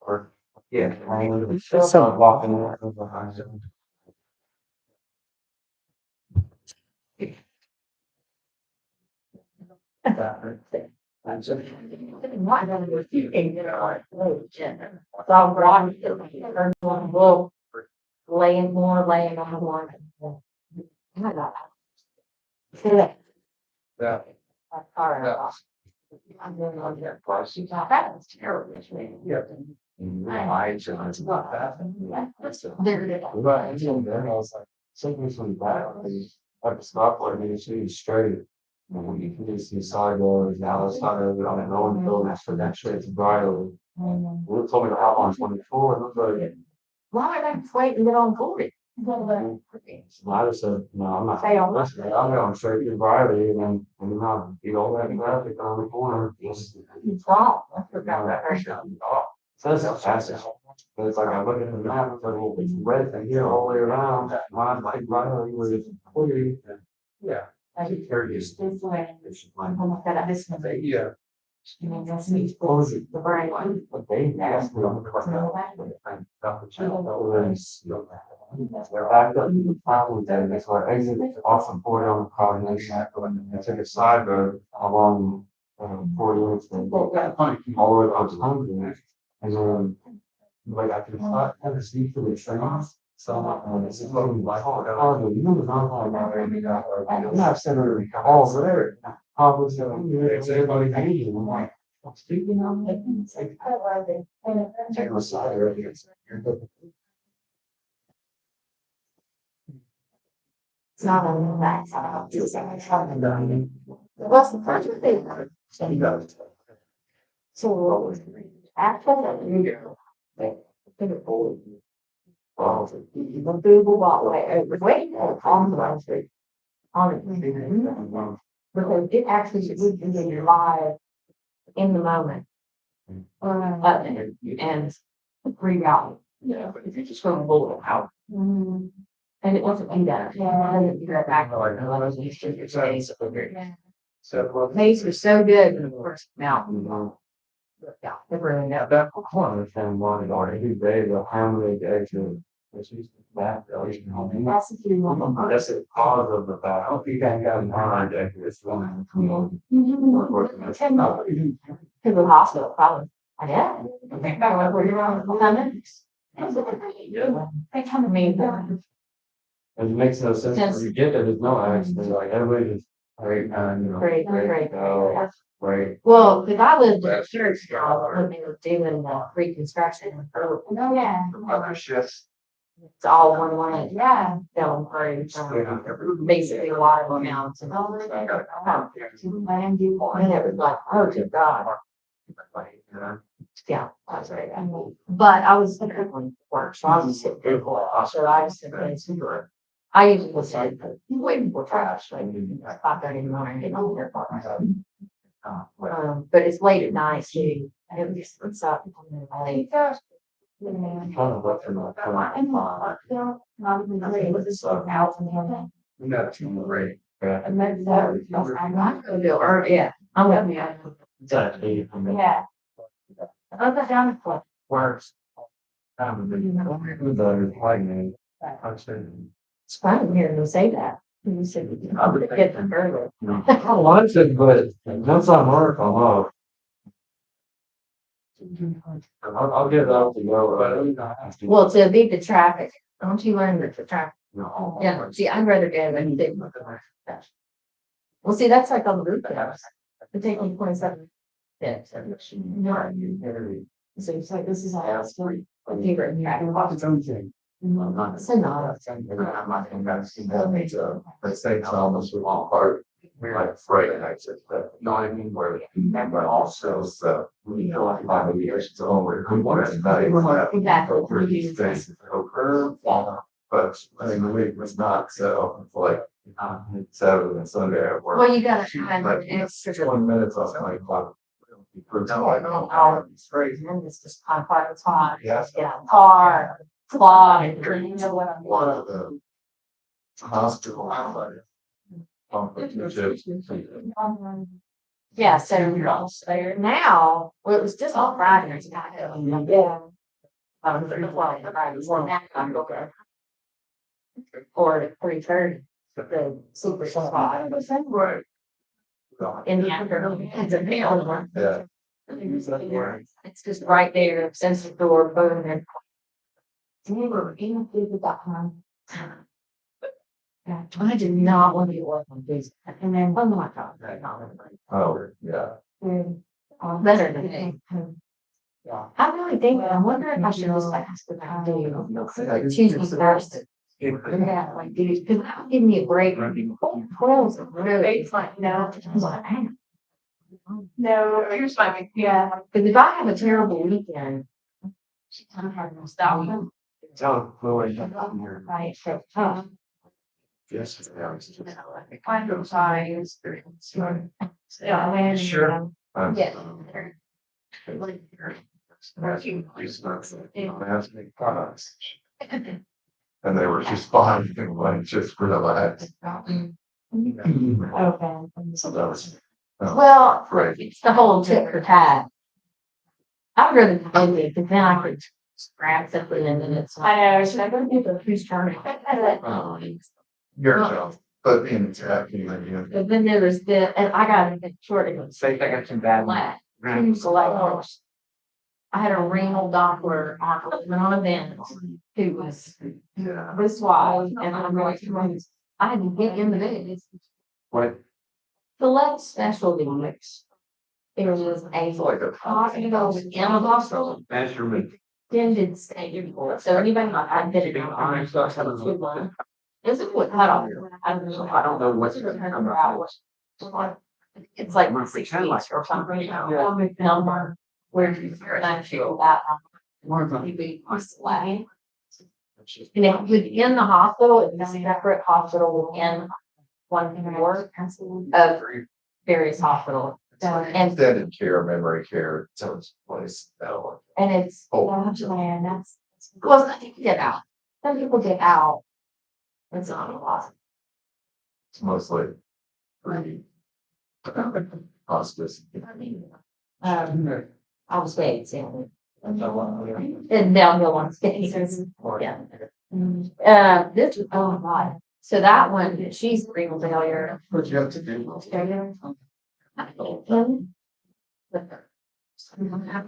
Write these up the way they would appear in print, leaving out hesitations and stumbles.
Or, yeah, it's some walking around behind them. I'm just. Not gonna do a few things that are like, so I'm watching it, will laying on the one. Yeah. Alright. I'm going on there for she's not bad, it's terrible, it's me. Yeah. I just, it's not bad. There it is. But until then, I was like, something's really bad. Like a stoplight, I mean, it's really straight. You can just see sidewalks, now it's not over on an own building, so that straight to Briley. They told me to hop on 24, and I was like, Why would I just wait and get on board it? I just said, no, I'm not. Stay on. Listening. I'm going straight to Briley, and then, and not, you know, that traffic on the corner. It's wrong. I forgot that. Says it's fast. But it's like, I look at the map, it's like, well, it's red and here all the way around. Mine, like, Briley was clear. Yeah. I think this way. I'm gonna set up this one. Yeah. You know, that's me. Close it. The bright one. But they asked me on the car. Got the channel. They're back up to the problem there, so I exited off of board on the coordination. I took a side road along 40 minutes all the way up to Hungary. And then, like, I could not have a seat for the trains. So, it's like, oh, you know, I'm not saying all there. I was, everybody hating. I'm like, speaking of it, it's like, take a side road. It's not on the back side. What's the first thing? So, after that, the Google Walkway, wait, on the street. On it. Because it actually would be live in the moment. And reroute. Yeah, but if you just go to bullet out. And it wasn't do that. Yeah. And you go back. So. Maze was so good in the first mountain. Yeah, it really Yeah, know. that one of them wanted or every day the harmony actually. Which is that. That's the key one. That's the cause of the bad. I hope you guys got in mind that this one. To the hospital, probably. I did. I think about where you're on the minutes. They come to me. It makes no sense when you get there, there's no accident, like everybody just, right, you know. Great. Right. Well, because I lived in a church when they were doing the reconstruction. Oh, yeah. Other shifts. It's all one way. Yeah. Going through, basically a lot of amounts. And it was like, oh, good God. Yeah, that's right. But I was thinking work, so I was sitting there for it. So I was sitting there. I usually say, waiting for trash, like 5:30 in the morning, getting on there. But it's late at night too, and it was just, it's up. Late. That's great. I'm not gonna do, or, yeah, I'm with me. Yeah. Other down the Works. The lightning. It's fun hearing them say that. You said, I would get them early. I want it, but once I'm work, I'm off. I'll get it out to go, but. Well, to beat the traffic, don't you learn that the traffic? No. Yeah, see, I'd rather get it than. Well, see, that's like on the roof house. It takes me 27. Yeah. So it's like, this is our story. Favorite. It's own thing. So no. I'm not gonna go see that major, let's say it's almost a long part. We're like Friday nights, but you know what I mean, where, but also, so, you know, like 5 years, it's over. We want to study. Exactly. For these things, over, but I mean, the week was not, so, it's like, Saturday and Sunday at work. Well, you gotta have Like, an extra. 20 minutes off my clock. It's crazy. And it's just kind of part of the time. Yes. Get out of the car, fly, and you know what I'm. One of the hospital outlets. Yeah, so now, well, it was just on Fridays. Yeah. Or 3:30, the super spot Right. in the afternoon. It's a big one. Yeah. It's just right there, since the door, boom, and. I did not want to be working on these, and then, oh my God. Oh, yeah. Better than me. I really think, I wonder if I should just ask what I do. Tuesday, Thursday. Yeah, like, dude, because that would give me a break. Clothes are really, it's like, no, I was like, "Hey." No, here's my, yeah, because if I have a terrible weekend. I'm having to stop. Tell Chloe. Right, so tough. Yes. Kind of size. Yeah. Sure. Yeah. Make products. And they were just fine, like just relax. Okay. So that was. Well, Right. it's the whole tip for tat. I'd rather do it, because then I could grab something and then it's. I know, should I go do the who's turn? Yourself, but in acting. But then there was the, and I got a short. Say I got some bad. I had a renal Doppler on a vent who was Yeah. this wide, and I'm going, I had to get in the bed. What? Select specialty mix. There was a hospital in a hospital. Measurement. Extended stay. So anybody I've been in. This is what cut off. I don't know what's the number hours. It's like 6 weeks or something. Number where you feel that. And it within the hospital, it's a separate hospital within one ward of various hospitals. And Extended care, memory care, so it's place. and it's, Oh. man, that's, well, some people get out. Some people get out. It's not a lot. It's mostly. Free. Hospice. I was waiting, so. And downhill on skates. Yeah. This was, oh my, so that one, she's renal failure. What you have to do? Have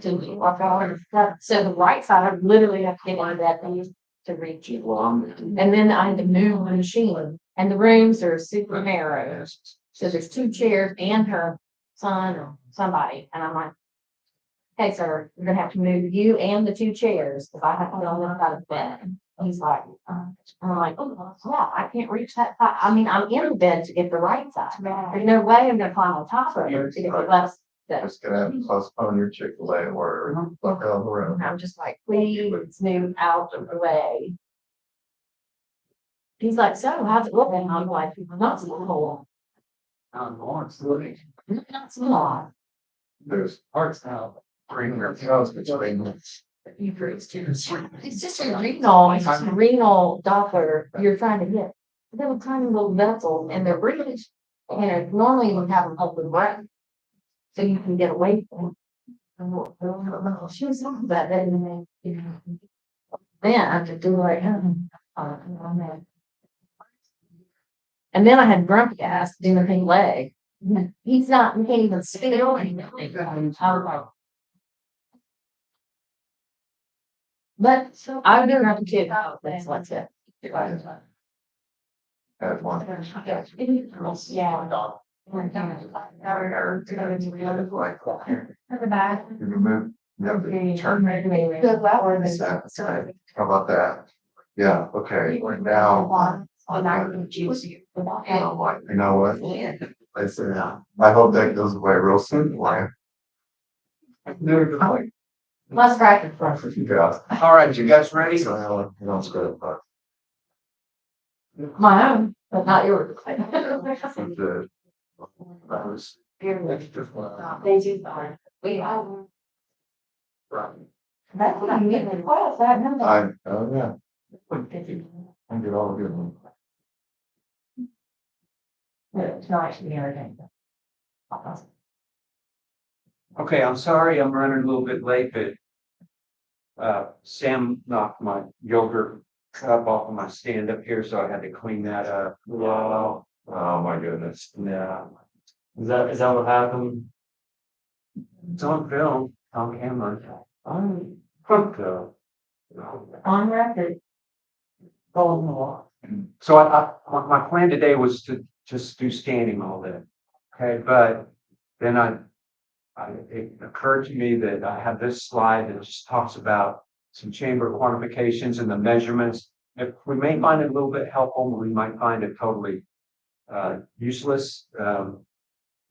to walk out. So the right side, I literally have to get on that thing to reach you. And then I had to move the machine, and the rooms are super narrow. So there's 2 chairs and her son or somebody, and I'm like, hey, sir, you're gonna have to move you and the 2 chairs, because I have to get on this side of the bed. He's like, and I'm like, oh, yeah, I can't reach that side. I mean, I'm in the bed to get the right side. There's no way I'm gonna climb on top of her to get the left. Just gonna have to postpone your Chick-fil-A or look out the room. I'm just like, please move out of the way. He's like, so how's it looking? I'm like, not small. Not small. There's parts now. Bring your house between. It's just a renal Doppler you're trying to get. They're tiny little vessels and they're British. And normally you would have them up with breath. So you can get away from them. She was talking about that and then, you know. Then I had to do like, and then I had grumpy ass doing his leg. He's not, he can't even speak. I was like. But I would do grumpy too. That's what's it. Had one. Yeah. You remove. You have to turn. How about that? Yeah, okay, now. You know what? I said, I hope that goes away real soon, why? Let's practice first. Yeah. All right, you guys ready? So, you know, it's good, but. My own, but not yours. The. That was. They do fine. We are. Right. That's what I'm getting. What is that? Oh, yeah. I get all the good ones. It's not actually everything. Okay, I'm sorry, I'm running a little bit late, but Sam knocked my yogurt cup off of my stand up here, so I had to clean that up. Wow. Oh, my goodness. Yeah, Is that what happened? it's on film, on camera. I'm fucked up. On record. Oh, no. So my plan today was to just do standing all day. Okay, but then it occurred to me that I have this slide that just talks about some chamber quantifications and the measurements. If we may find it a little bit helpful, we might find it totally useless.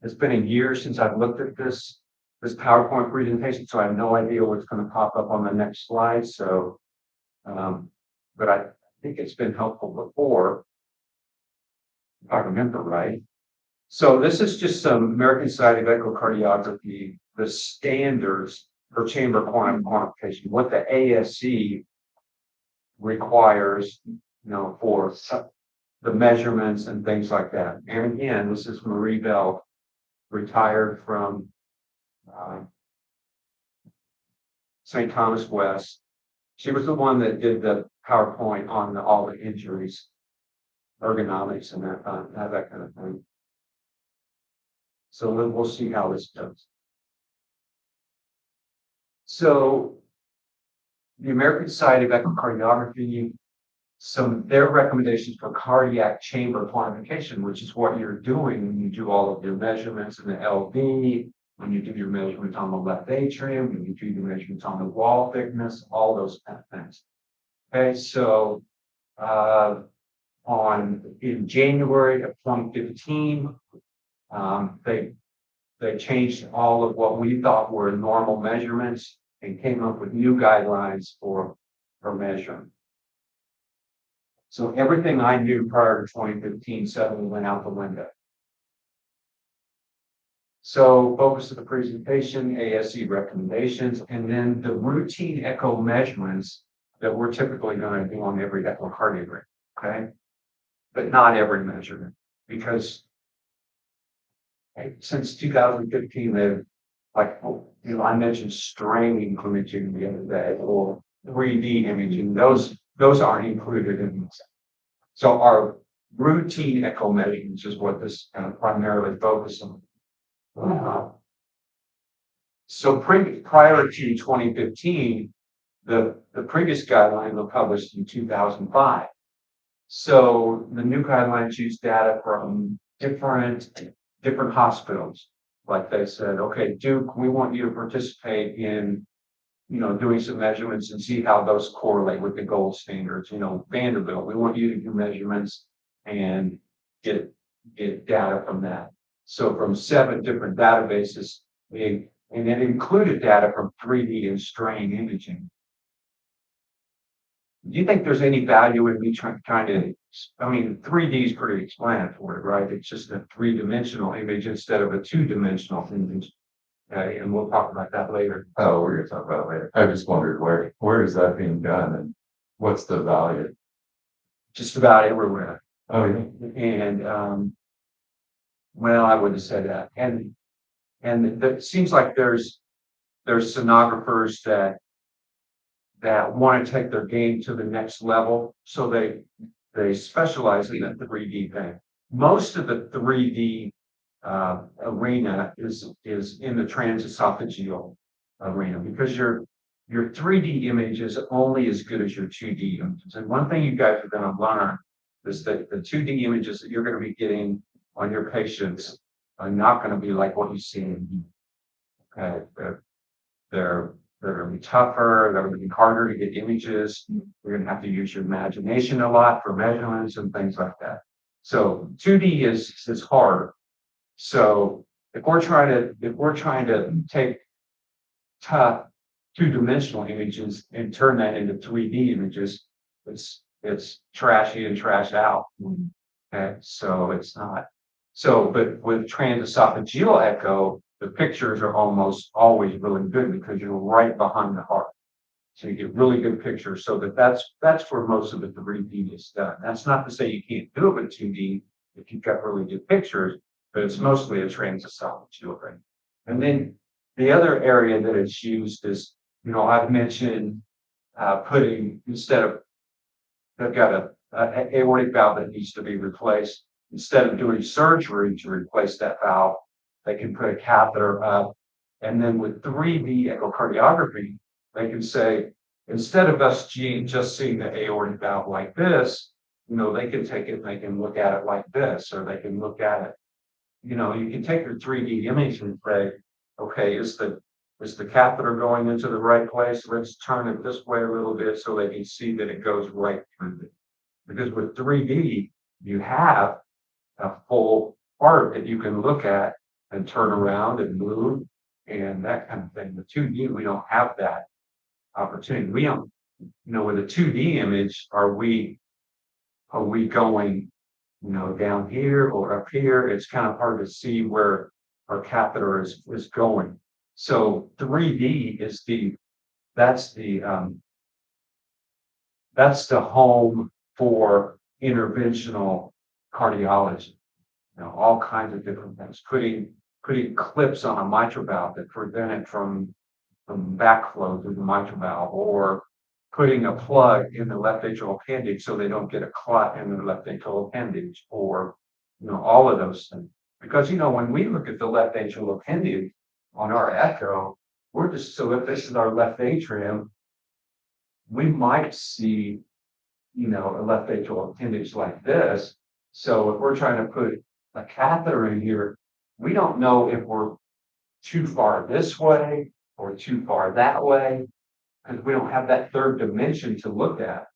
It's been a year since I've looked at this PowerPoint presentation, so I have no idea what's going to pop up on the next slide. So, but I think it's been helpful before, if I remember right. So this is just some American Society of Echocardiography, the standards for chamber quantification, what the ASC requires, for the measurements and things like that. And again, this is Marie Bell, retired from St. Thomas West. She was the one that did the PowerPoint on all the injuries, ergonomics, and that kind of thing. So we'll see how this goes. So the American Society of Echocardiography, their recommendations for cardiac chamber quantification, which is what you're doing when you do all of your measurements in the LV, when you do your measurements on the left atrium, when you do your measurements on the wall thickness, all those kind of things. Okay, so in January of 2015, they changed all of what we thought were normal measurements and came up with new guidelines for measuring. So everything I knew prior to 2015 suddenly went out the window. So focus of the presentation, ASC recommendations, and then the routine echo measurements that we're typically going to do on every echocardiogram, okay? But not every measurement, because since 2015, they've, I mentioned strain imaging the other day, or 3D imaging. Those aren't included in this. So our routine echo measurements is what this kind of primarily focuses on. So prior to 2015, the previous guidelines were published in 2005. So the new guidelines use data from different hospitals. Like they said, okay, Duke, we want you to participate in, doing some measurements and see how those correlate with the gold standards. Vanderbilt, we want you to do measurements and get data from that. So from 7 different databases, and it included data from 3D and strain imaging. Do you think there's any value in me trying to, 3D is pretty explanatory, right? It's just a 3-dimensional image instead of a 2-dimensional image. Okay, and we'll talk about that later. Oh, we're gonna talk about it later. I just wondered where is that being done and what's the value? Just about everywhere. Oh, yeah. And well, I wouldn't say that. And it seems like there's sonographers that want to take their game to the next level, so they specialize in the 3D thing. Most of the 3D arena is in the transesophageal arena, because your 3D image is only as good as your 2D images. And one thing you guys are going to learn is that the 2D images that you're going to be getting on your patients are not going to be like what you see in. Okay, they're going to be tougher. They're going to be harder to get images. You're going to have to use your imagination a lot for measurements and things like that. So 2D is harder. So if we're trying to take tough 2-dimensional images and turn that into 3D images, it's trashy and trash out. Okay, so it's not. So, but with transesophageal echo, the pictures are almost always really good because you're right behind the heart. So you get really good pictures. So that's where most of the 3D is done. That's not to say you can't do it with 2D if you've got really good pictures, but it's mostly a transesophageal thing. And then The other area that it's used is, I've mentioned, putting, instead of, they've got a aortic valve that needs to be replaced. Instead of doing surgery to replace that valve, they can put a catheter up. And then with 3D echocardiography, they can say, instead of us just seeing the aortic valve like this, they can take it and they can look at it like this, or they can look at it. You can take your 3D image and say, okay, is the catheter going into the right place? Let's turn it this way a little bit so they can see that it goes right through it. Because with 3D, you have a full part that you can look at and turn around and move and that kind of thing. With 2D, we don't have that opportunity. We don't, with a 2D image, are we going, down here or up here? It's kind of hard to see where our catheter is going. So 3D is that's the home for interventional cardiology. All kinds of different things. Putting clips on a mitral valve that prevent it from backflow through the mitral valve, or putting a plug in the left atrial appendage so they don't get a clot in the left atrial appendage, or all of those things. Because when we look at the left atrial appendage on our echo, so if this is our left atrium, we might see a left atrial appendage like this. So if we're trying to put a catheter in here, we don't know if we're too far this way or too far that way, because we don't have that third dimension to look at.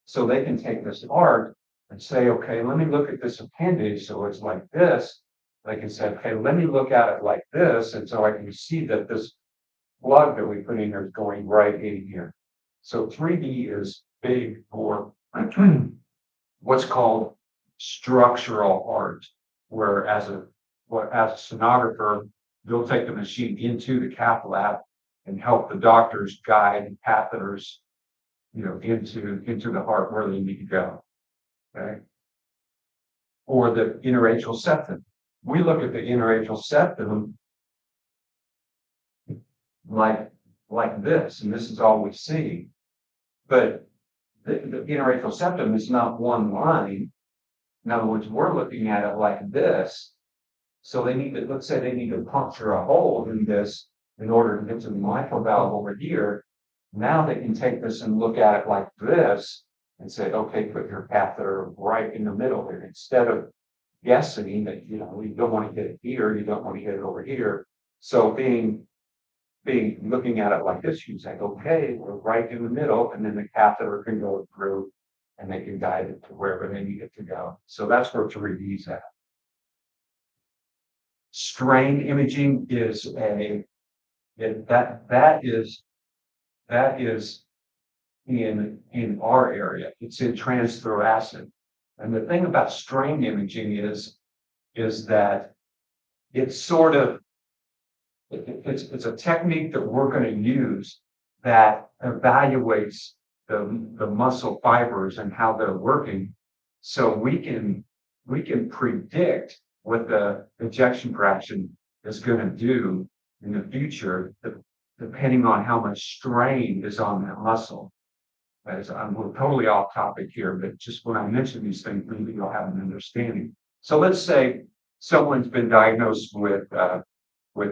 So they can take this apart and say, okay, let me look at this appendage. So it's like this. They can say, okay, let me look at it like this. And so I can see that this plug that we put in here is going right in here. So 3D is big for what's called structural art, where as a sonographer, they'll take the machine into the cath lab and help the doctors guide catheters, into the heart where they need to go. Okay. Or the interatrial septum. We look at the interatrial septum like this, and this is all we see. But the interatrial septum is not one line. In other words, we're looking at it like this. So let's say they need to puncture a hole in this in order to get to the mitral valve over here. Now they can take this and look at it like this and say, okay, put your catheter right in the middle here, instead of guessing that, you don't want to hit it here, you don't want to hit it over here. So looking at it like this, you say, okay, we're right in the middle, and then the catheter can go through and they can guide it to wherever they need it to go. So that's where 3D's at. Strain imaging is that is in our area. It's in transthoracic. And the thing about strain imaging is that it's it's a technique that we're going to use that evaluates the muscle fibers and how they're working, so we can predict what the ejection fraction is going to do in the future, depending on how much strain is on that muscle. We're totally off topic here, but just when I mention these things, maybe you'll have an understanding. So let's say someone's been diagnosed with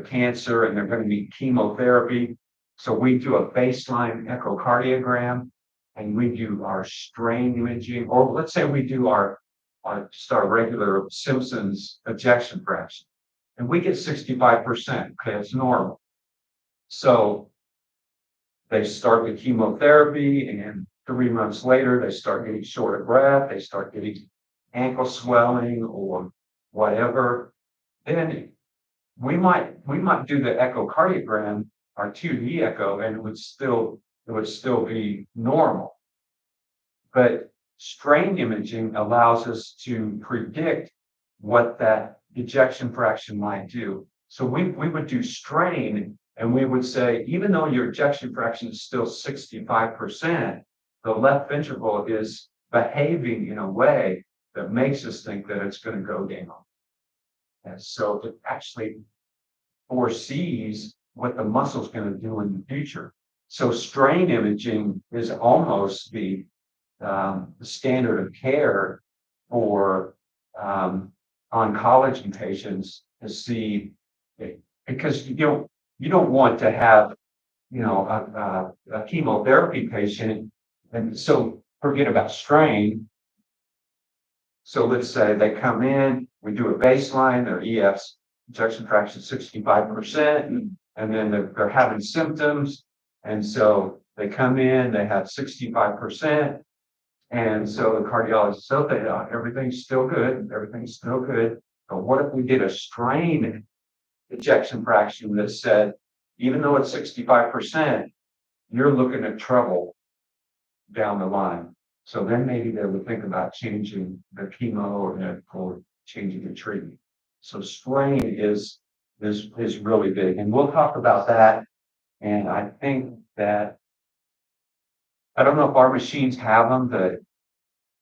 cancer and they're going to need chemotherapy. So we do a baseline echocardiogram and we do our strain imaging, or let's say we do our regular Simpson's ejection fraction, and we get 65%. Okay, it's normal. So they start the chemotherapy, and 3 months later, they start getting short of breath, they start getting ankle swelling or whatever. Then we might do the echocardiogram, our 2D echo, and it would still be normal. But strain imaging allows us to predict what that ejection fraction might do. So we would do strain, and we would say, even though your ejection fraction is still 65%, the left ventricle is behaving in a way that makes us think that it's going to go down. And so it actually foresees what the muscle's gonna do in the future. So strain imaging is almost the standard of care for, oncology patients to see, because you don't want to have, a chemotherapy patient, and so forget about strain. So let's say they come in, we do a baseline, their EF's ejection fraction 65%, and then they're having symptoms. And so they come in, they have 65%. And so the cardiologist said, okay, everything's still good, everything's still good. But what if we did a strain ejection fraction that said, even though it's 65%, you're looking at trouble down the line. So then maybe they would think about changing the chemo or changing the treatment. So strain is really big, and we'll talk about that. And I think that I don't know if our machines have them, but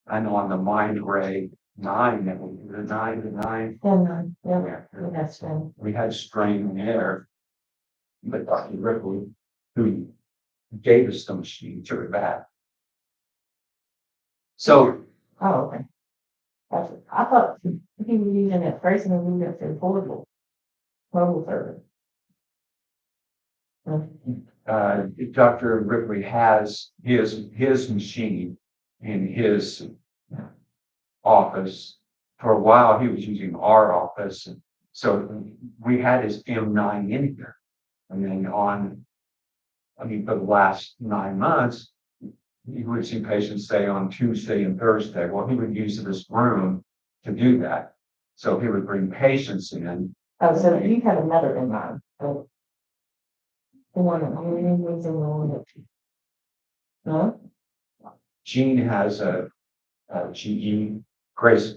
I know on the Mindray 9 that we the 9 Yeah, that's been. we had strain there. But Dr. Ripley, who gave us the machine, took it back. So Oh, okay. I thought he was using it first and then moved it to portable mobile service. Dr. Ripley has his machine in his office. For a while, he was using our office. So we had his M9 in here. And then for the last 9 months, he would see patients, say, on Tuesday and Thursday. Well, he would use this room to do that. So he would bring patients in. Oh, so you have another in mind. Oh. The one that I'm using the one that. No? Gene has a GE, Grace,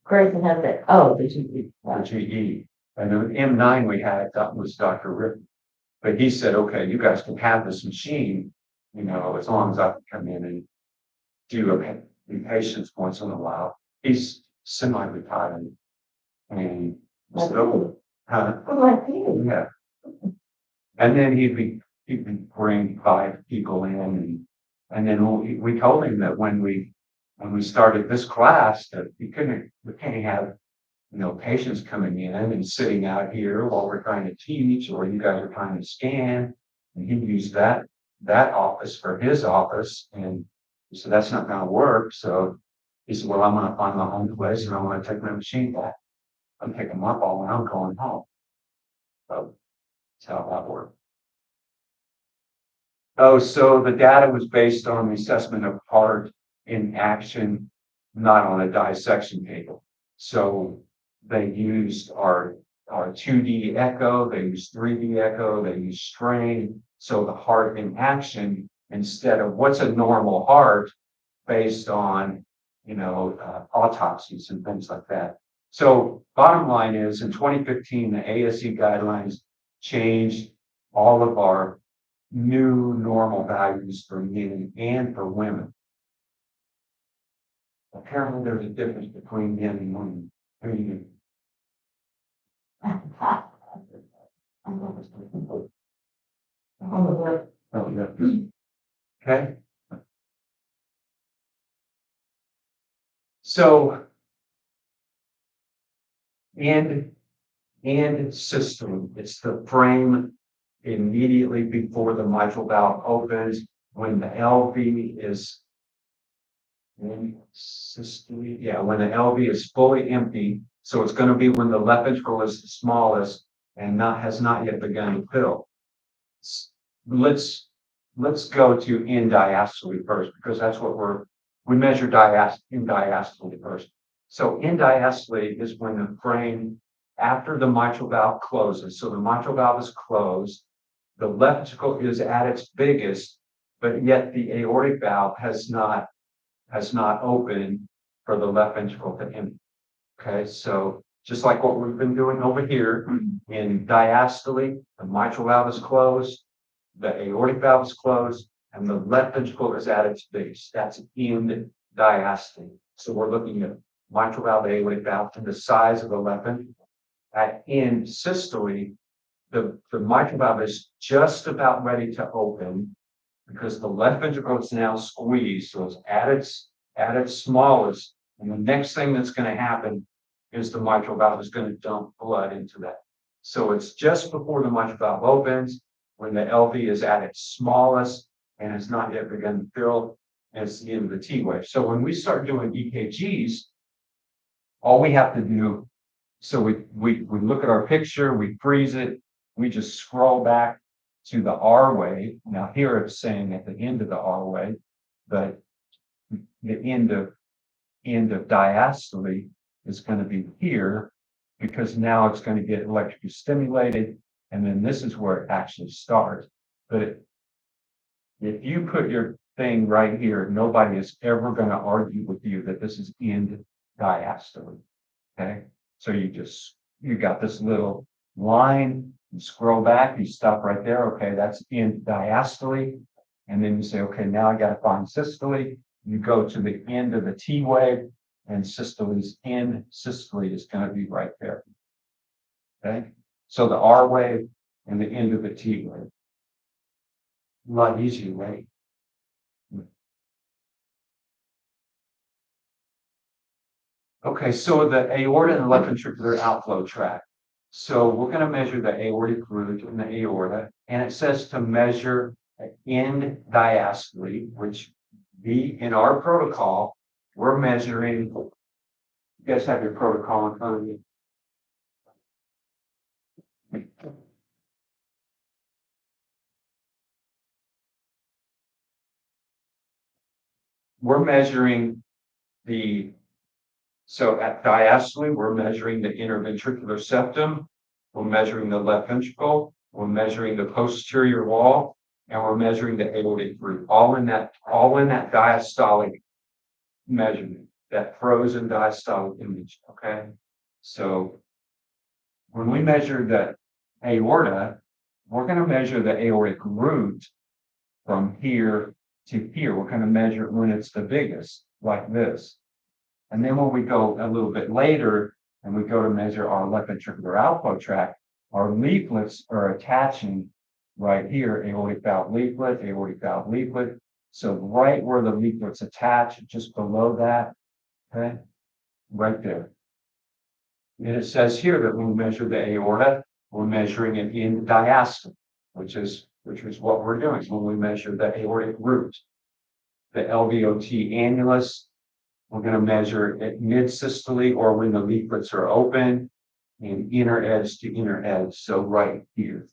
Grayson has that. Oh, the GE. the GE. And the M9 we had, that was Dr. Rip. But he said, okay, you guys can have this machine, as long as I can come in and do patients once in a while. He's semi-retired. And Like so, you. huh? Like you. Yeah. And then he'd bring 5 people in, and then we told him that when we started this class, that we can't have, patients coming in and sitting out here while we're trying to teach, or you guys are trying to scan. And he used that office for his office, and so that's not going to work. So he said, well, I'm going to find my own place, and I'm going to take my machine back. I'm picking them up all when I'm going home. So that's how that worked. Oh, so the data was based on the assessment of heart in action, not on a dissection table. So they used our 2D echo, they used 3D echo, they used strain. So the heart in action, instead of what's a normal heart based on, autopsies and things like that. So bottom line is, in 2015, the ASE guidelines changed all of our new normal values for men and for women. Apparently there's a difference between men and women. Who do you? Oh, yeah. Okay. So, and systole, it's the frame immediately before the mitral valve opens, when the LV is systole, when the LV is fully empty. So it's going to be when the left ventricle is the smallest and has not yet begun to fill. Let's go to in diastole first, because that's what we measure in diastole first. So in diastole is when the frame, after the mitral valve closes. So the mitral valve is closed, the left ventricle is at its biggest, but yet the aortic valve has not opened for the left ventricle to empty. Okay, so just like what we've been doing over here in diastole, the mitral valve is closed, the aortic valve is closed, and the left ventricle is at its biggest. That's in diastole. So we're looking at mitral valve, aortic valve, and the size of the left ventricle. In systole, the mitral valve is just about ready to open because the left ventricle is now squeezed, so it's at its smallest. And the next thing that's going to happen is the mitral valve is going to dump blood into that. So it's just before the mitral valve opens, when the LV is at its smallest and it's not yet begun to fill, and it's the end of the T wave. So when we start doing EKGs, all we have to do, so we look at our picture, we freeze it, we just scroll back to the R wave. Now here it's saying at the end of the R wave, but the end of diastole is going to be here because now it's going to get electrically stimulated, and then this is where it actually starts. But if you put your thing right here, nobody is ever going to argue with you that this is end diastole. Okay, so you got this little line, you scroll back, you stop right there. Okay, that's end diastole. And then you say, okay, now I got to find systole. You go to the end of the T wave, and systole's end. Systole is going to be right there. Okay, so the R wave and the end of the T wave. A lot easier, right? Okay, so the aorta and the left ventricular outflow tract. So we're going to measure the aortic root and the aorta, and it says to measure end diastole, which in our protocol, we're measuring. You guys have your protocol in front of you. We're measuring so at diastole, we're measuring the interventricular septum, we're measuring the left ventricle, we're measuring the posterior wall, and we're measuring the aortic root, all in that diastolic measurement, that frozen diastolic image. Okay, so when we measure the aorta, we're going to measure the aortic root from here to here. We're going to measure it when it's the biggest, like this. And then when we go a little bit later and we go to measure our left ventricular outflow tract, our leaflets are attaching right here, aortic valve leaflet, aortic valve leaflet. So right where the leaflets attach, just below that, okay, right there. And it says here that when we measure the aorta, we're measuring it in diastole, which is what we're doing when we measure the aortic root. The LVOT annulus, we're going to measure at mid-systole or when the leaflets are open, and inner edge to inner edge, so right here.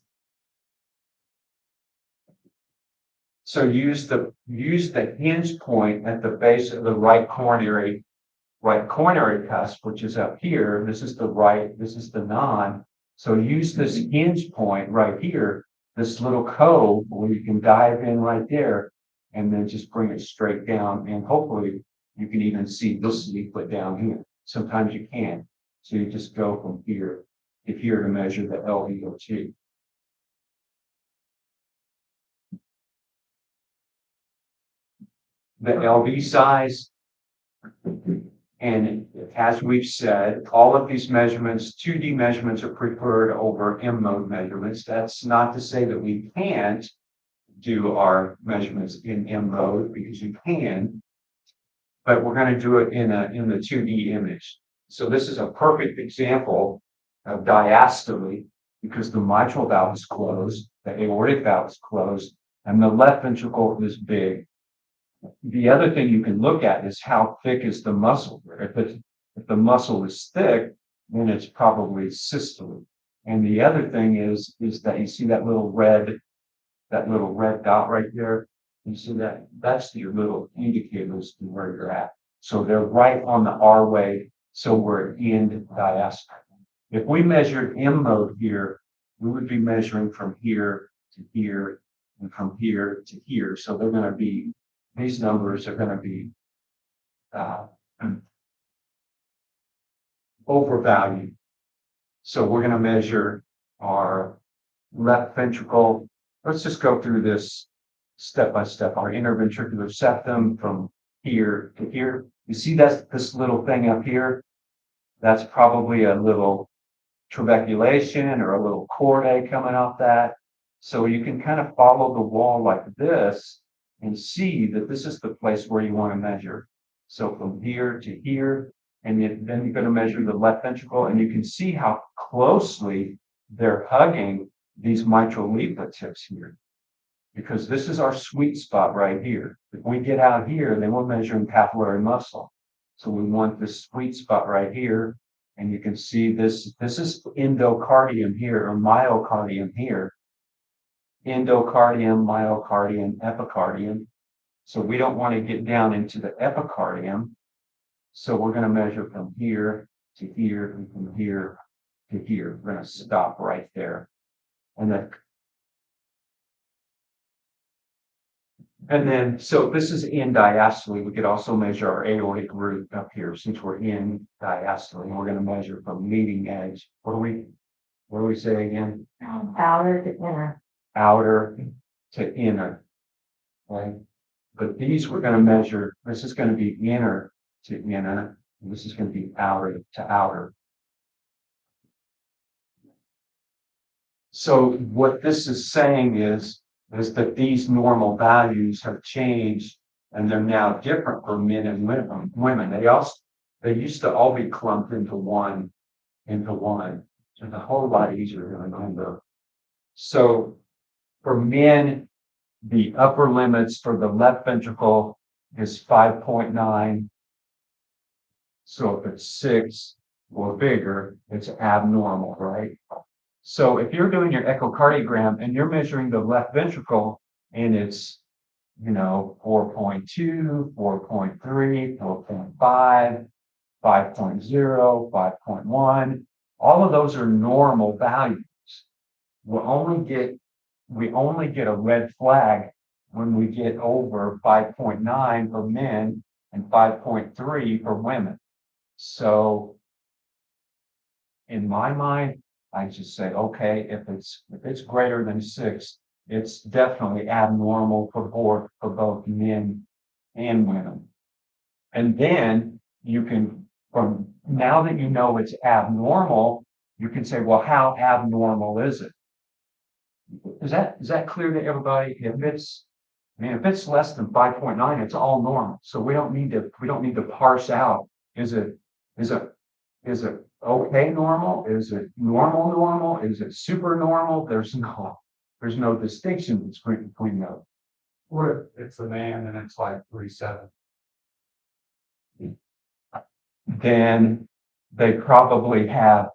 So use the hinge point at the base of the right coronary cusp, which is up here. This is the right, this is the non. So use this hinge point right here, this little cove where you can dive in right there, and then just bring it straight down, and hopefully you can even see this leaflet down here. Sometimes you can't. So you just go from here to here to measure the LVOT. The LV size, and as we've said, all of these measurements, 2D measurements are preferred over M-mode measurements. That's not to say that we can't do our measurements in M-mode, because you can, but we're going to do it in the 2D image. So this is a perfect example of diastole, because the mitral valve is closed, the aortic valve is closed, and the left ventricle is big. The other thing you can look at is how thick is the muscle. If the muscle is thick, then it's probably systole. And the other thing is that you see that little red dot right there. You see that? That's your little indicators to where you're at. So they're right on the R wave. So we're in diastole. If we measured M mode here, we would be measuring from here to here and from here to here. So they're going to be, these numbers are going to be overvalued. So we're going to measure our left ventricle. Let's just go through this step by step. Our interventricular septum from here to here. You see this little thing up here? That's probably a little trabeculation or a little chordae coming off that. So you can kind of follow the wall like this and see that this is the place where you want to measure. So from here to here, and then you're going to measure the left ventricle, and you can see how closely they're hugging these mitral leaflet tips here. Because this is our sweet spot right here. If we get out here, then we're measuring papillary muscle. So we want this sweet spot right here. And you can see this is endocardium here or myocardium here. Endocardium, myocardium, epicardium. So we don't want to get down into the epicardium. So we're going to measure from here to here and from here to here. We're going to stop right there. And then, so this is in diastole. We could also measure our aortic root up here since we're in diastole. And we're going to measure from leading edge. What do we say again? Outer to inner. Outer to inner. Right? But these we're going to measure. This is going to be inner to inner. And this is going to be outer to outer. So what this is saying is that these normal values have changed and they're now different for men and women. They used to all be clumped into one. It's a whole lot easier to remember. So for men, the upper limits for the left ventricle is 5.9. So if it's 6 or bigger, it's abnormal, right? So if you're doing your echocardiogram and you're measuring the left ventricle and it's, 4.2, 4.3, 4.5, 5.0, 5.1, all of those are normal values. We only get a red flag when we get over 5.9 for men and 5.3 for women. So in my mind, I just say, okay, if it's greater than 6, it's definitely abnormal for both men and women. And then you can, from now that you know it's abnormal, you can say, well, how abnormal is it? Is that clear to everybody? If it's less than 5.9, it's all normal. So we don't need to parse out. Is it okay normal? Is it normal? Is it super normal? There's no distinction between those. What if it's a man and it's like 3.7? Then they probably have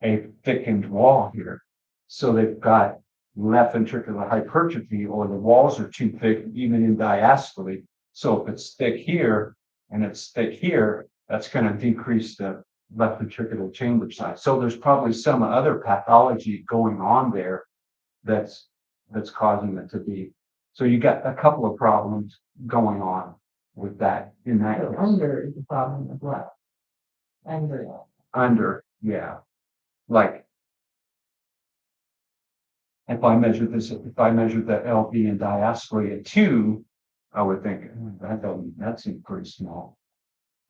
a thickened wall here. So they've got left ventricular hypertrophy, or the walls are too thick, even in diastole. So if it's thick here and it's thick here, that's going to decrease the left ventricular chamber size. So there's probably some other pathology going on there that's causing it to be. So you got a couple of problems going on with that in that case. Under is the problem as well. Under, yeah. Like if I measured the LV in diastole at 2, I would think that seems pretty small.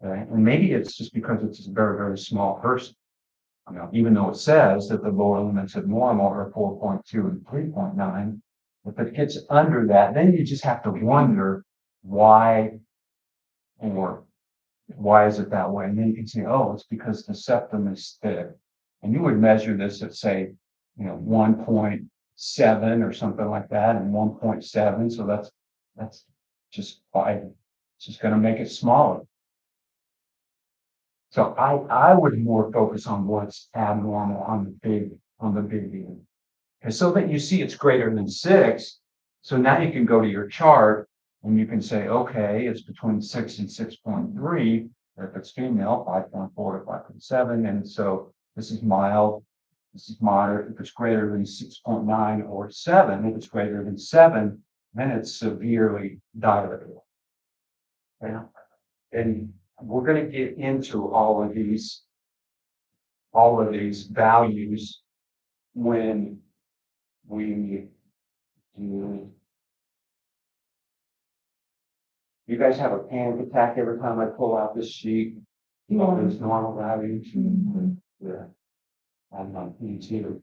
Right? And maybe it's just because it's a very, very small person. Even though it says that the lower limits of normal are 4.2 and 3.9, if it gets under that, then you just have to wonder why is it that way? And then you can say, oh, it's because the septum is thick. And you would measure this at, say, 1.7 or something like that, and 1.7. So that's just fine. It's just going to make it smaller. So I would more focus on what's abnormal on the big view. Okay, so that you see it's greater than 6. So now you can go to your chart and you can say, okay, it's between 6 and 6.3. If it's female, 5.4 to 5.7. And so this is mild, this is moderate. If it's greater than 6.9 or 7, if it's greater than 7, then it's severely dilated. Yeah. And we're going to get into all of these values when we do. You guys have a panic attack every time I pull out this sheet. All these normal values. Mm-hmm. Yeah. And E2.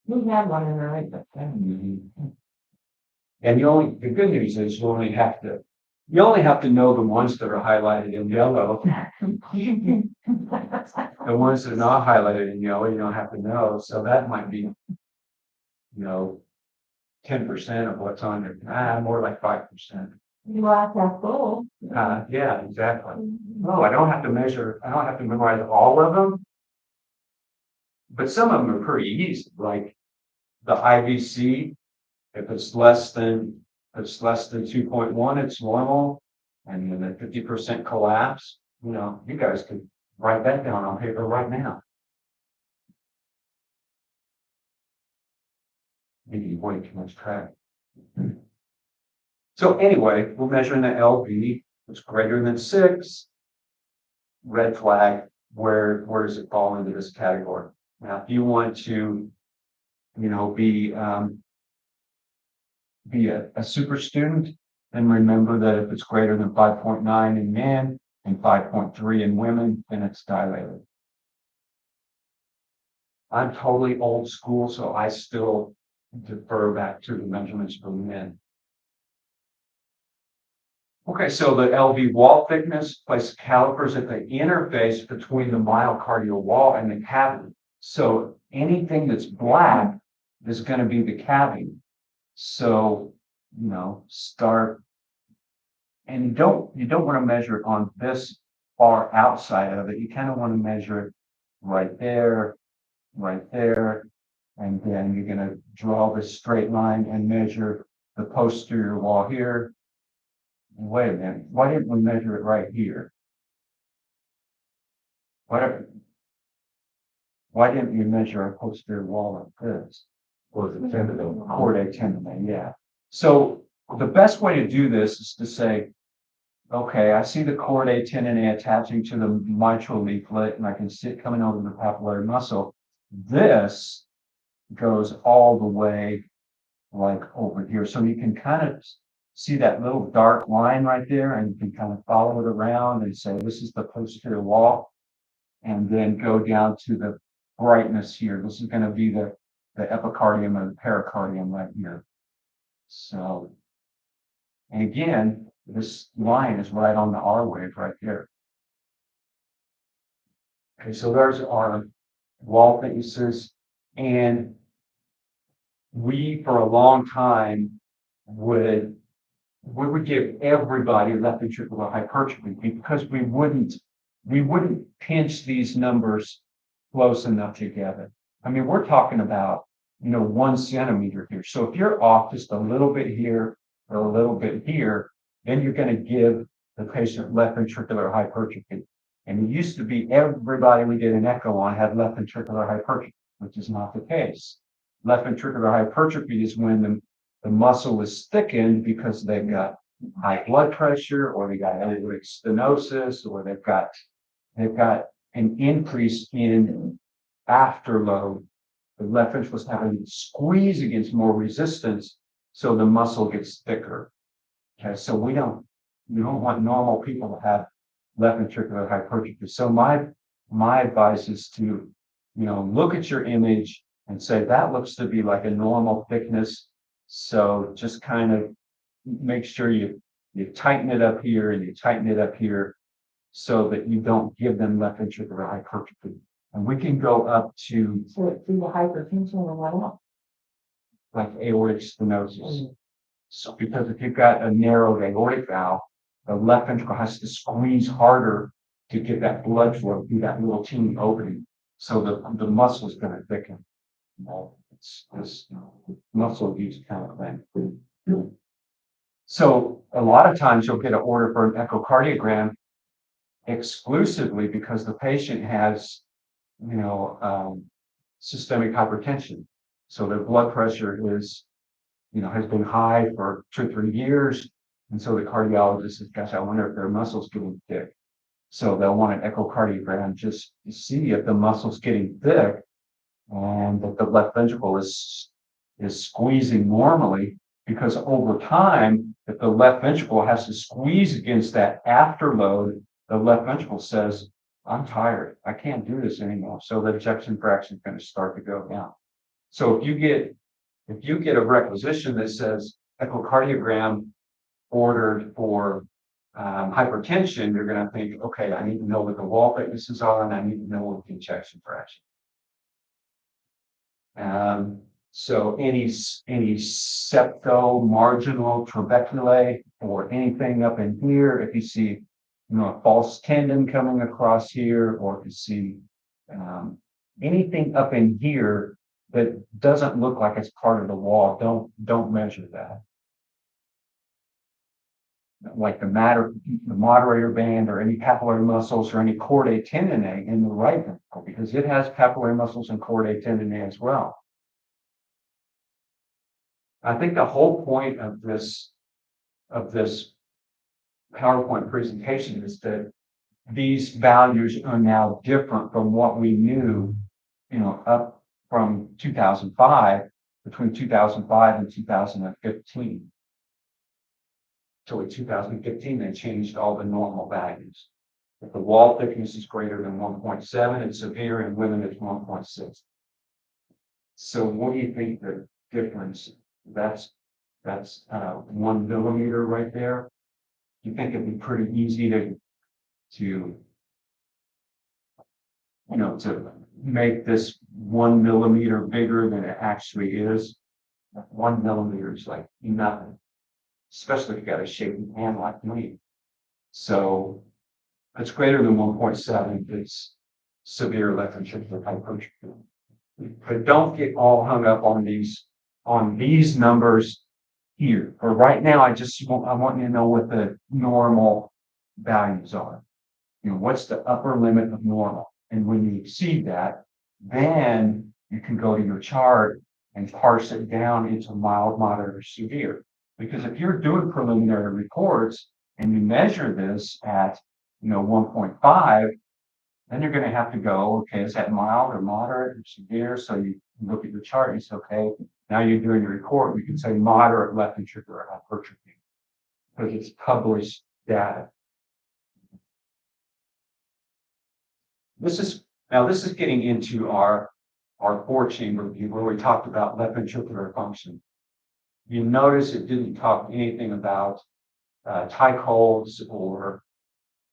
We have one in the right. And the good news is you only have to know the ones that are highlighted in yellow. The ones that are not highlighted in yellow, you don't have to know, so that might be, 10% of what's on there, more like 5%. You are that full. Yeah, exactly. No, I don't have to memorize all of them. But some of them are pretty easy, like the IVC, if it's less than 2.1, it's normal. And then the 50% collapse, you guys could write that down on paper right now. Maybe way too much track. So anyway, we're measuring the LV, it's greater than 6. Red flag, where does it fall into this category? Now, if you want to, be a super student, then remember that if it's greater than 5.9 in men and 5.3 in women, then it's dilated. I'm totally old school, so I still defer back to the measurements for men. Okay, so the LV wall thickness, place calipers at the interface between the myocardial wall and the cavity. So anything that's black is going to be the cavity. So, start, and you don't want to measure it on this far outside of it. You kind of want to measure it right there, and then you're going to draw this straight line and measure the posterior wall here. Wait a minute, why didn't we measure it right here? Why didn't we measure a posterior wall like this? Was it tendon? Chordae tendineae, yeah. So the best way to do this is to say, okay, I see the chordae tendineae attaching to the mitral leaflet, and I can see it coming over the papillary muscle. This goes all the way like over here. So you can kind of see that little dark line right there, and you can kind of follow it around and say, this is the posterior wall, and then go down to the brightness here. This is going to be the epicardium or the pericardium right here. So, and again, this line is right on the R wave right here. Okay, so there's our wall thicknesses, and we, for a long time, would give everybody left ventricular hypertrophy because we wouldn't pinch these numbers close enough together. I mean, we're talking about 1 centimeter here. So if you're off just a little bit here or a little bit here, then you're going to give the patient left ventricular hypertrophy. And it used to be everybody we did an echo on had left ventricular hypertrophy, which is not the case. Left ventricular hypertrophy is when the muscle is thickened because they've got high blood pressure, or they got aortic stenosis, or they've got an increase in afterload. The left ventricle is having to squeeze against more resistance, so the muscle gets thicker. Okay, so we don't want normal people to have left ventricular hypertrophy. So my advice is to, look at your image and say that looks to be like a normal thickness. So just kind of make sure you tighten it up here and you tighten it up here so that you don't give them left ventricular hypertrophy. And we can go up to So through the hypertension or what? like aortic stenosis. So because if you've got a narrowed aortic valve, the left ventricle has to squeeze harder to get that blood flow through that little teeny opening. So the muscle is going to thicken. It's this muscle use kind of thing. So a lot of times you'll get an order for an echocardiogram exclusively because the patient has, systemic hypertension. So their blood pressure is, has been high for 2 or 3 years. And so the cardiologist says, gosh, I wonder if their muscle's getting thick. So they'll want an echocardiogram just to see if the muscle's getting thick and that the left ventricle is squeezing normally, because over time, if the left ventricle has to squeeze against that afterload, the left ventricle says, I'm tired. I can't do this anymore. So the ejection fraction is going to start to go down. So if you get a requisition that says echocardiogram ordered for hypertension, you're going to think, okay, I need to know what the wall thicknesses are, and I need to know what the ejection fraction. So any septo marginal trabeculae or anything up in here, if you see, a false tendon coming across here, or if you see anything up in here that doesn't look like it's part of the wall, don't measure that. Like the moderator band or any papillary muscles or any chordae tendineae in the right ventricle, because it has papillary muscles and chordae tendineae as well. I think the whole point of this PowerPoint presentation is that these values are now different from what we knew, up from 2005, between 2005 and 2015. So in 2015, they changed all the normal values. If the wall thickness is greater than 1.7, it's severe, and women it's 1.6. So what do you think the difference? That's 1 millimeter right there. You think it'd be pretty easy to make this 1 millimeter bigger than it actually is? 1 millimeter is like nothing, especially if you got a shaky hand like me. So if it's greater than 1.7, it's severe left ventricular hypertrophy. But don't get all hung up on these numbers here. For right now, I want you to know what the normal values are. What's the upper limit of normal? And when you exceed that, then you can go to your chart and parse it down into mild, moderate, or severe. Because if you're doing preliminary reports and you measure this at 1.5, then you're going to have to go, okay, is that mild or moderate or severe? So you look at your chart and say, okay, now you're doing your report, we can say moderate left ventricular hypertrophy because it's published data. This is getting into our 4-chamber view where we talked about left ventricular function. You notice it didn't talk anything about Tycho's or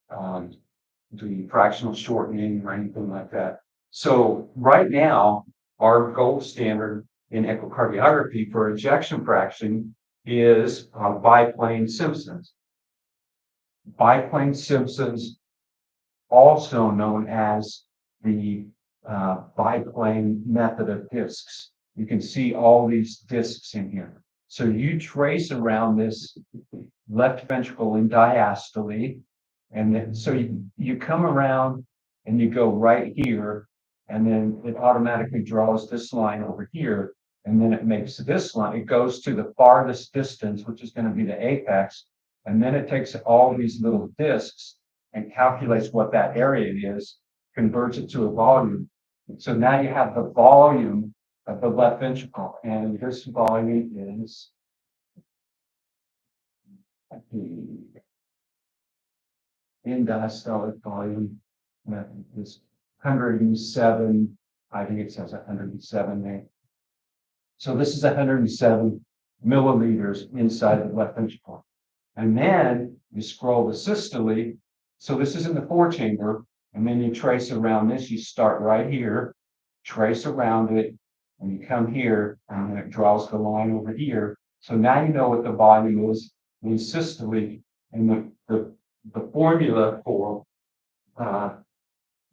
the fractional shortening or anything like that. So right now, our gold standard in echocardiography for ejection fraction is biplane Simpsons. Biplane Simpsons, also known as the biplane method of discs. You can see all these discs in here. So you trace around this left ventricle in diastole, and then so you come around and you go right here, and then it automatically draws this line over here, and then it makes this line. It goes to the farthest distance, which is going to be the apex, and then it takes all these little discs and calculates what that area is, converts it to a volume. So now you have the volume of the left ventricle, and this volume is the end-diastolic volume. That is 107. I think it says 107 there. So this is 107 milliliters inside the left ventricle. And then you scroll the systole. So this is in the 4-chamber, and then you trace around this. You start right here, trace around it, and you come here, and then it draws the line over here. So now you know what the volume is in systole, and the formula for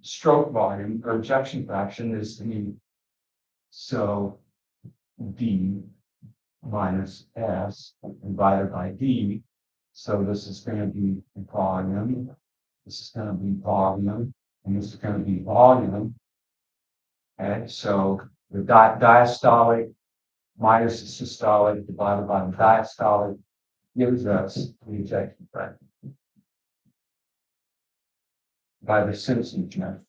stroke volume or ejection fraction is E. So D minus S divided by D. So this is going to be volume. This is going to be volume, and this is going to be volume. Okay, so the diastolic minus the systolic divided by the diastolic gives us the ejection fraction by the Simpsons method.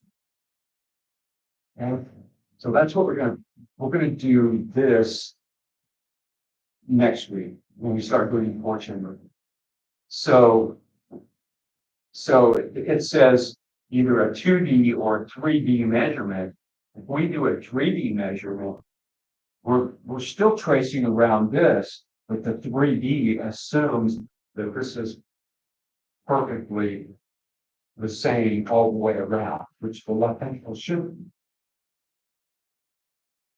And so that's what we're going to do this next week when we start doing 4-chamber. So it says either a 2D or 3D measurement. If we do a 3D measurement, we're still tracing around this, but the 3D assumes that this is perfectly the same all the way around, which the left ventricle should be.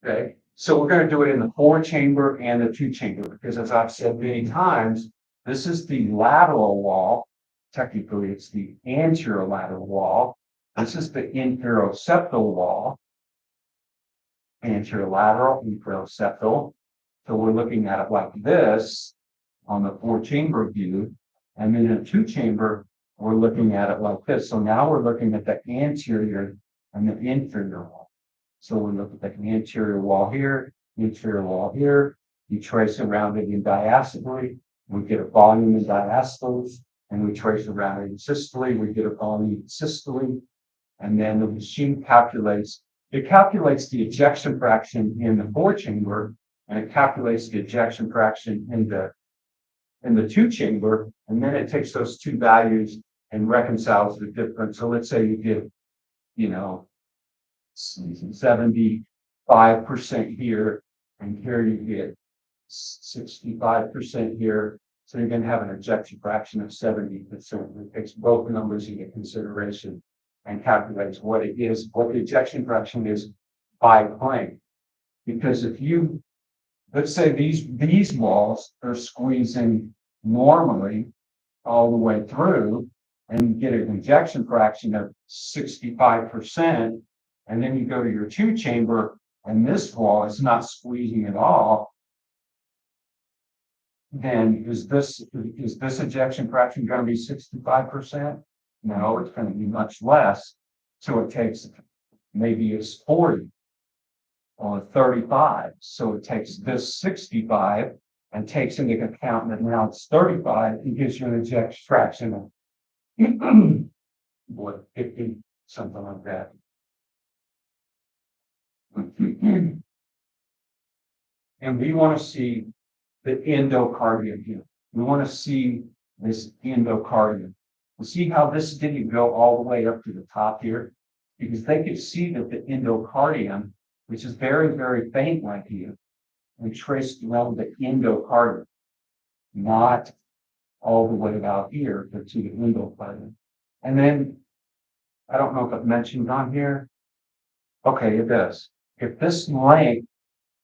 Okay, so we're going to do it in the 4-chamber and the 2-chamber, because as I've said many times, this is the lateral wall. Technically, it's the anterolateral wall. This is the interoceptal wall. Anterolateral, interoceptal. So we're looking at it like this on the 4-chamber view. And then in a 2-chamber, we're looking at it like this. So now we're looking at the anterior and the inferior wall. So we look at the anterior wall here, anterior wall here. You trace around it in diastole. We get a volume in diastole. And we trace around it in systole. We get a volume in systole. And then the machine calculates the ejection fraction in the 4-chamber, and it calculates the ejection fraction in the 2-chamber, and then it takes those two values and reconciles the difference. So let's say you get, 75% here, and here you get 65% here. So you're going to have an ejection fraction of 70%. It takes both numbers into consideration and calculates what it is, what the ejection fraction is by plane. Because if you, let's say these walls are squeezing normally all the way through, and you get an ejection fraction of 65%, and then you go to your 2-chamber and this wall is not squeezing at all, then is this ejection fraction going to be 65%? No, it's going to be much less. So it takes, maybe it's 40 or 35. So it takes this 65 and takes into account that now it's 35 and gives you an ejection fraction of what, 50, something like that. And we want to see the endocardium here. We want to see this endocardium. We see how this didn't go all the way up to the top here, because they could see that the endocardium, which is very, very faint like here, and traced around the endocardium, not all the way out here, but to the endocardium. And then, I don't know if it mentioned on here. Okay, it does. If this length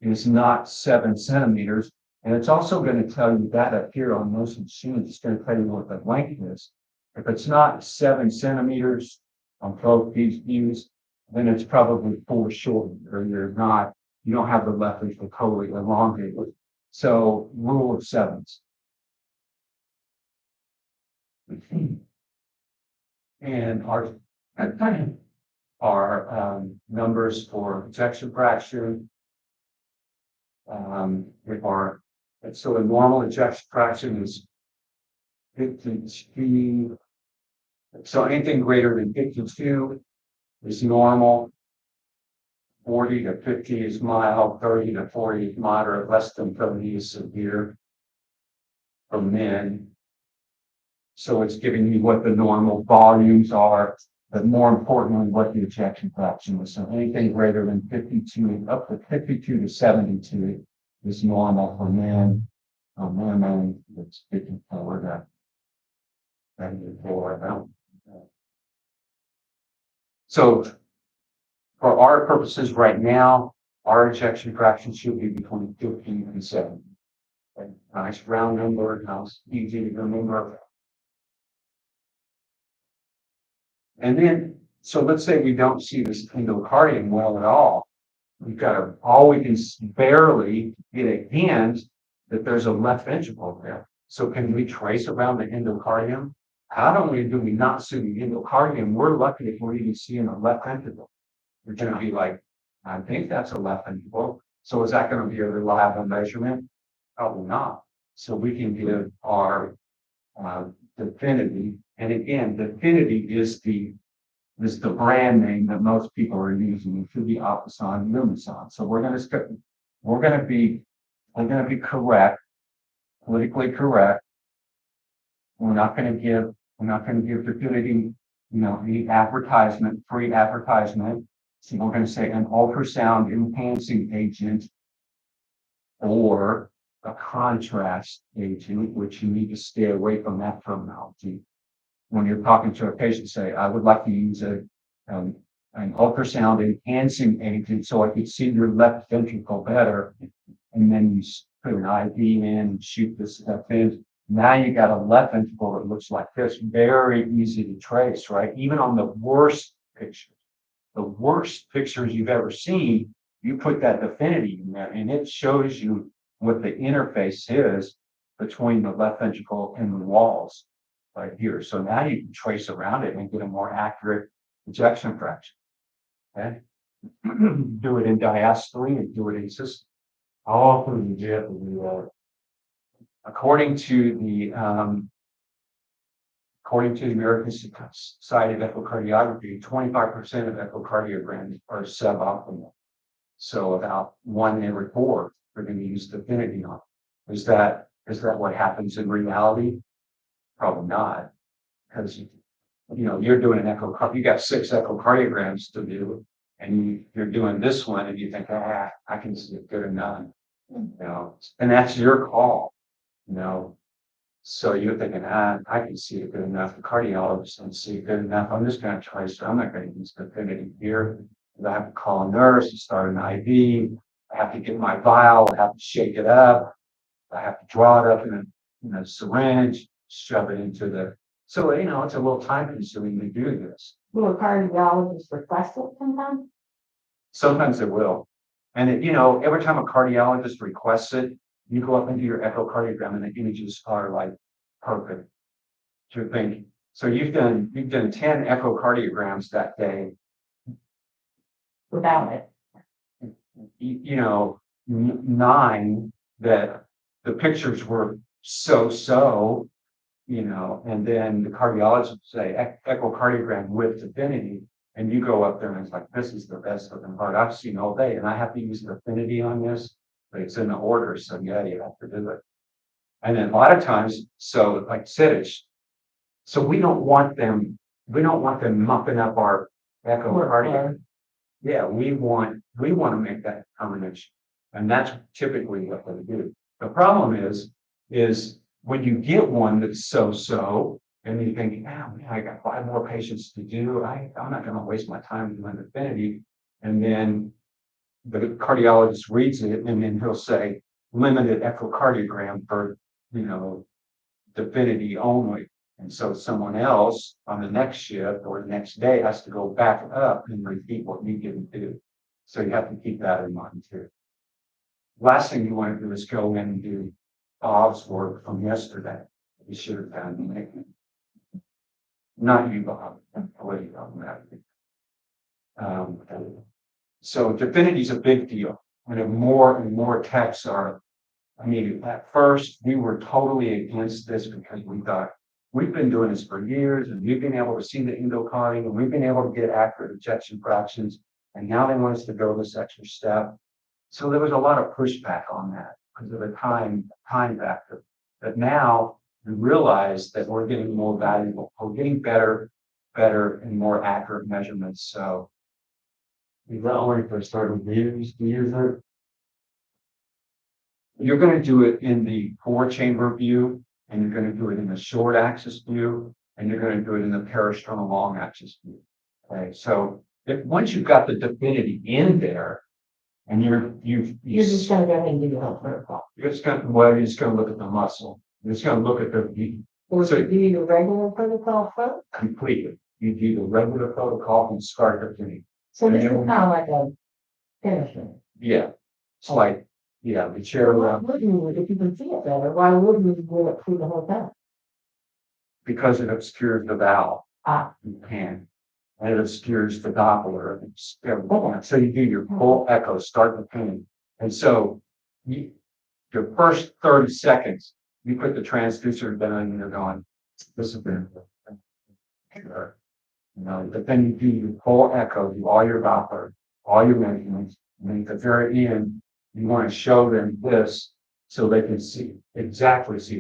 is not 7 centimeters, and it's also going to tell you that up here on most machines, it's going to tell you what the length is. If it's not 7 centimeters on both these views, then it's probably foreshortened, or you don't have the left ventricle totally elongated. So rule of 7s. And our numbers for ejection fraction. So a normal ejection fraction is 52. So anything greater than 52 is normal. 40 to 50 is mild. 30 to 40 is moderate. Less than 30 is severe for men. So it's giving you what the normal volumes are, but more importantly, what the ejection fraction is. So anything greater than 52, up to 52 to 72 is normal for men. Women, it's 54 to 74. So for our purposes right now, our ejection fraction should be between 15 and 70. Okay. Nice round number, nice easy to remember. And then, so let's say we don't see this endocardium well at all. We've got all we can barely get a hint that there's a left ventricle there. So can we trace around the endocardium? Not only do we not see the endocardium, we're lucky if we're even seeing a left ventricle. We're going to be like, I think that's a left ventricle. So is that going to be a reliable measurement? Probably not. So we can give our Definity. And again, Definity is the brand name that most people are using. It could be Optison, Lumison. So we're going to be correct, politically correct. We're not going to give Definity the advertisement, free advertisement. So we're gonna say an ultrasound enhancing agent or a contrast agent, which you need to stay away from that terminology. When you're talking to a patient, say, I would like to use an ultrasound enhancing agent so I can see your left ventricle better. And then you put an IV in and shoot this stuff in. Now you got a left ventricle that looks like this, very easy to trace, right? Even on the worst pictures you've ever seen, you put that DEFINITY in there and it shows you what the interface is between the left ventricle and the walls right here. So now you can trace around it and get a more accurate ejection fraction. Okay. Do it in diastole and do it in systole. How often do you have to do that? According to the American Society of Echocardiography, 25% of echocardiograms are suboptimal. So about 1 in every 4 are going to use DEFINITY on. Is that what happens in reality? Probably not, because you're doing an echo. You got 6 echocardiograms to do, and you're doing this one, and you think, I can see it good enough. And that's your call. So you're thinking, I can see it good enough. The cardiologist doesn't see it good enough. I'm just going to try, so I'm not going to use DEFINITY here. I have to call a nurse and start an IV. I have to get my vial. I have to shake it up. I have to draw it up in a syringe, shove it into the. So it's a little time consuming to do this. Will a cardiologist request it sometimes? Sometimes it will, and every time a cardiologist requests it, you go up and do your echocardiogram, and the images are like perfect. So you think, so you've done 10 echocardiograms that day. Without it. 9 that the pictures were so, and then the cardiologist would say echocardiogram with DEFINITY, and you go up there and it's like, this is the best looking part I've seen all day, and I have to use DEFINITY on this, but it's in the order, so yeah, you have to do it. And then a lot of times, so like Sittich, so we don't want them mucking up our echocardiogram. Yeah, we want to make that determination, and that's typically what they do. The problem is when you get one that's so, and you think, man, I got 5 more patients to do. I'm not going to waste my time doing DEFINITY, and then the cardiologist reads it, and then he'll say limited echocardiogram for DEFINITY only. And so someone else on the next shift or the next day has to go back up and repeat what you didn't do. So you have to keep that in mind too. Last thing you want to do is go in and do Bob's work from yesterday. You should have done it. Not you, Bob. What you So DEFINITY is a big deal. And more and more texts are. At first we were totally against this because we thought, we've been doing this for years, and we've been able to see the endocardium, and we've been able to get accurate ejection fractions, and now they want us to go this extra step. So there was a lot of pushback on that because of the time factor. But now we realize that we're getting more valuable, we're getting better and more accurate measurements. So Is that only for certain views to use it? you're going to do it in the 4-chamber view, and you're going to do it in the short axis view, and you're going to do it in the parasternal long axis view. Okay, so once you've got the DEFINITY in there, and you're just going to go ahead and do the whole protocol. you're just going to look at the muscle. You're just going to look at the Or So- do you do the regular protocol first? completely. You do the regular protocol from start to finish. So this is kind of like a finishing. Yeah, it's like the chair Why around wouldn't you, if you can see it better, why wouldn't you do it through the whole thing? because it obscures the valve. Ah, You can. And it obscures the Doppler. So you do your full echo, start to finish. And so your first 30 seconds, you put the transducer down and you're going, this is good. Sure. But then you do your full echo, do all your Doppler, all your measurements, and then at the very end, you want to show them this so they can see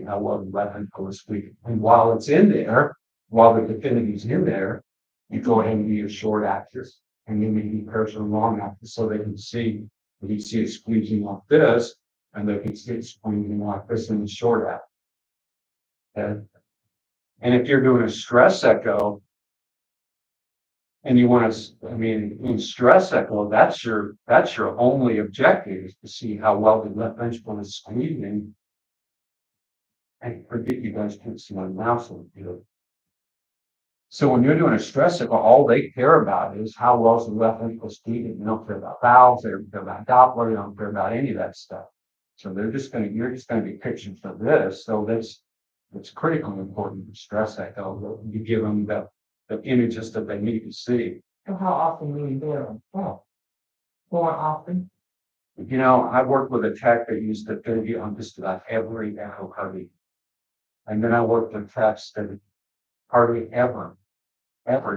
how well the left ventricle is squeaking. And while it's in there, while the DEFINITY's in there, you go ahead and do your short axis, and then you pressure long axis so they can see, you see it squeezing like this, and they can see it squeezing like this in the short axis. Okay. And if you're doing a stress echo, and you want to, I mean, in stress echo, that's your only objective is to see how well the left ventricle is squeezing. And forget you guys can't see my mouse on the field. So when you're doing a stress echo, all they care about is how well is the left ventricle squeezing. They don't care about valves, they don't care about Doppler, they don't care about any of that stuff. So you're just gonna be pictured for this. So it's critically important for stress echo. You give them the images that they need to see. So how often do you do it? Well, more often. You know, I worked with a tech that used Affinity on just about every echocardiogram. And then I worked with techs that hardly ever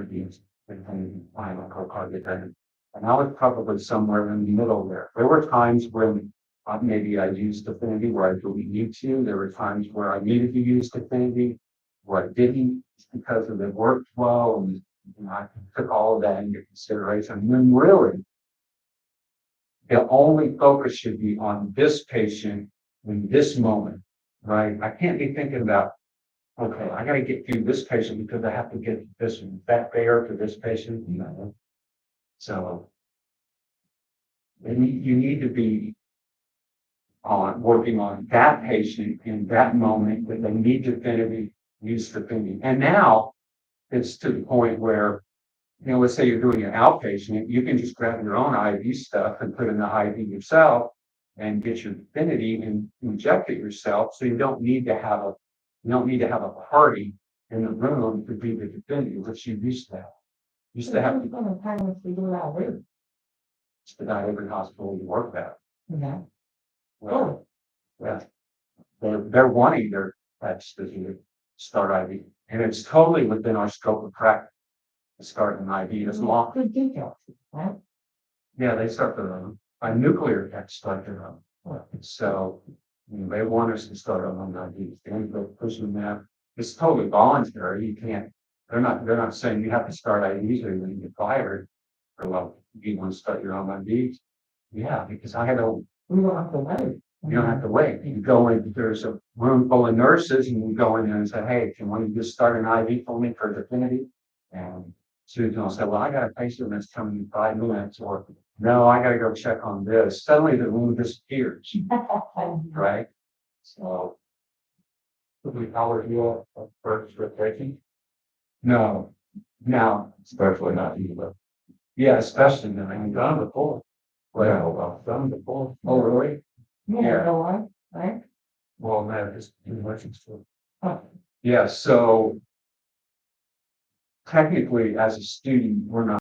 used Affinity on echocardiogram. And I was probably somewhere in the middle there. There were times when maybe I used Affinity where I didn't need to. There were times where I needed to use Affinity where I didn't because it worked well, and I took all of that into consideration. And then really, the only focus should be on this patient in this moment, right? I can't be thinking about, okay, I got to get through this patient because I have to get this one, that fair to this patient. No. So you need to be working on that patient in that moment that they need to use the Affinity. And now it's to the point where, you know, let's say you're doing an outpatient, you can just grab your own IV stuff and put in the IV yourself and get your Affinity and inject it yourself. So you don't need to have a party in the room to do the Affinity, which you used to have. Used to have just about every hospital you work at. Yeah. Well, yeah, they're wanting their pets to start IV, and it's totally within our scope of practice to start an IV as long. Good details, right? Yeah, they start their own. A nuclear techs start their own. So they want us to start our own IVs. They're pushing that. It's totally voluntary. You can't. They're not saying you have to start IVs or you're going to get fired. Or well, you want to start your own IVs? Yeah, because I had to. We don't have to wait. You don't have to wait. You go in, there's a room full of nurses, and you go in there and say, hey, can one of you just start an IV for me for Affinity? And Susan will say, well, I got a patient that's coming in 5 minutes, or no, I got to go check on this. Suddenly the room disappears, right? So, would we power you up first with taking? No, especially not you. Yeah, especially now. I've done it before. Well, I've done it before. Oh, really? Yeah, go on, right? Well, man, it's too much. Huh. Yeah, so technically, as a student, we're not